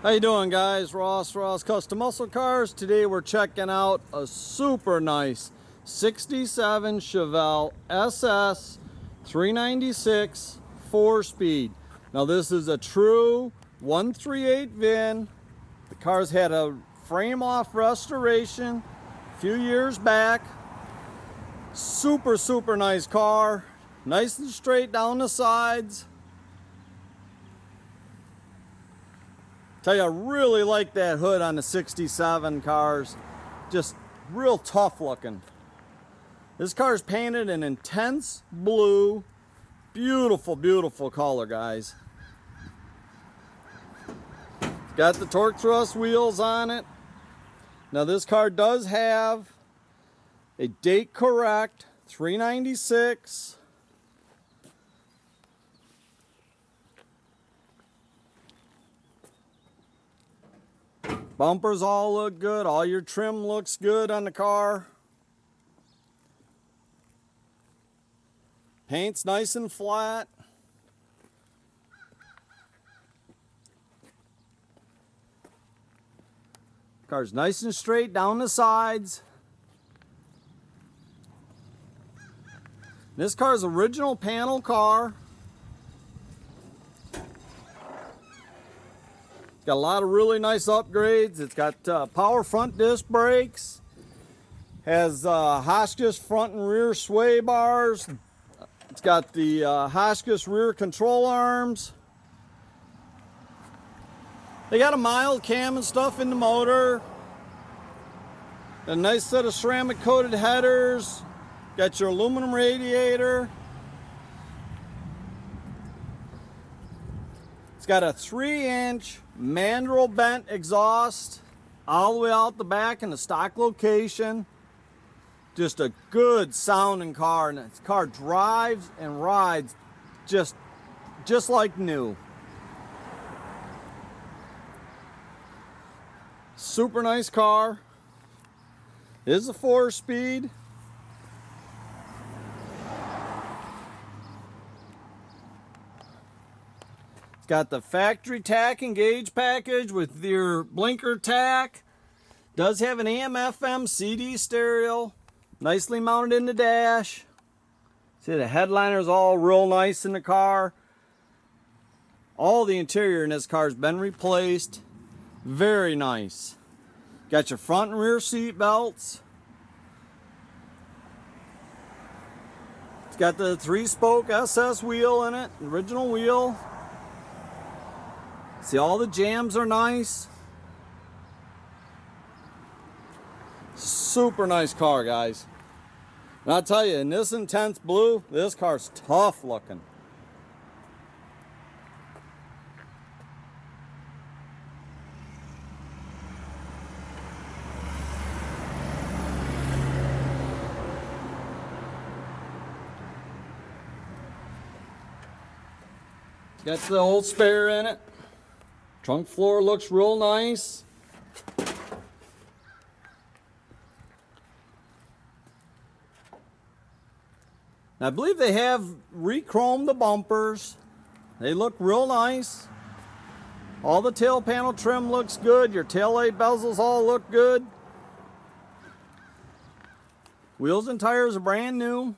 How you doing, guys? Ross Custom Muscle Cars. Today we're checking out a super nice 67 Chevelle SS 396 4-speed. Now this is a true 138 VIN. The car's had a frame off restoration a few years back. Super nice car. Nice and straight down the sides. Tell you, I really like that hood on the 67 cars. Just real tough looking. This car's painted an intense blue. Beautiful color, guys. Got the torque thrust wheels on it. Now this car does have a date correct 396. Bumpers all look good. All your trim looks good on the car. Paint's nice and flat. Car's nice and straight down the sides. This car's original panel car. Got a lot of really nice upgrades. It's got power front disc brakes. Has Hotchkiss front and rear sway bars. It's got the Hotchkiss rear control arms. They got a mild cam and stuff in the motor. A nice set of ceramic coated headers. Got your aluminum radiator. It's got a 3-inch mandrel bent exhaust all the way out the back in the stock location. Just a good sounding car, and this car drives and rides just like new. Super nice car. It is a 4-speed. Got the factory tach and gauge package with your blinker tach. Does have an AM/FM CD stereo. Nicely mounted in the dash. See, the headliner is all real nice in the car. All the interior in this car has been replaced. Very nice. Got your front and rear seat belts. It's got the 3-spoke SS wheel in it, original wheel. See, all the jams are nice. Super nice car, guys. And I'll tell you, in this intense blue, this car's tough looking. Got the old spare in it. Trunk floor looks real nice. Now, I believe they have re-chromed the bumpers. They look real nice. All the tail panel trim looks good. Your taillight bezels all look good. Wheels and tires are brand new.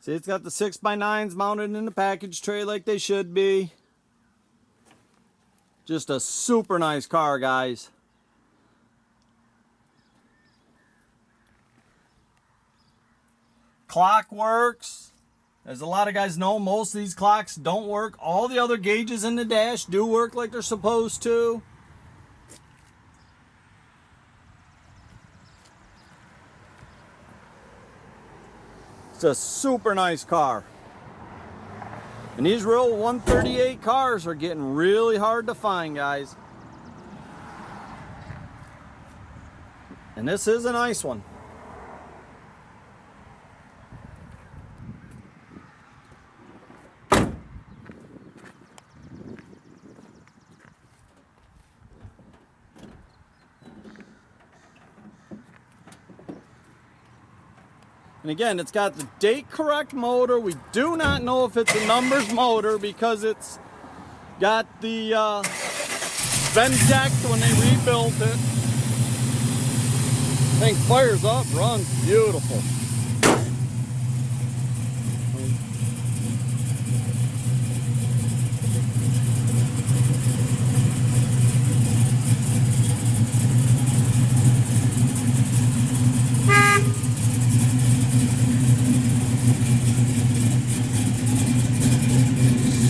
See, it's got the 6x9s mounted in the package tray like they should be. Just a super nice car, guys. Clock works. As a lot of guys know, most of these clocks don't work. All the other gauges in the dash do work like they're supposed to. It's a super nice car. And these real 138 cars are getting really hard to find, guys. And this is a nice one. And again, it's got the date correct motor. We do not know if it's a numbers motor because it's got the been decked when they rebuilt it. Thing fires up, runs beautiful.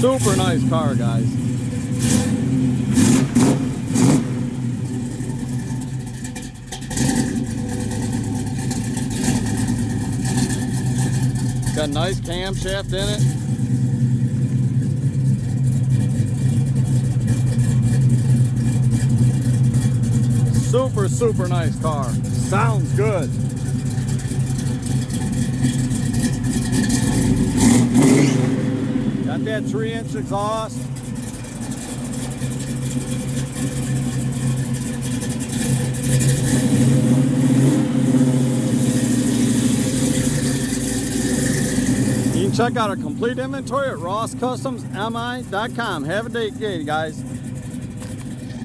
Super nice car, guys. Got a nice camshaft in it. Super, super nice car. Sounds good. Got that 3-inch exhaust. You can check out our complete inventory at rosscustomsmi.com. Have a day, guys.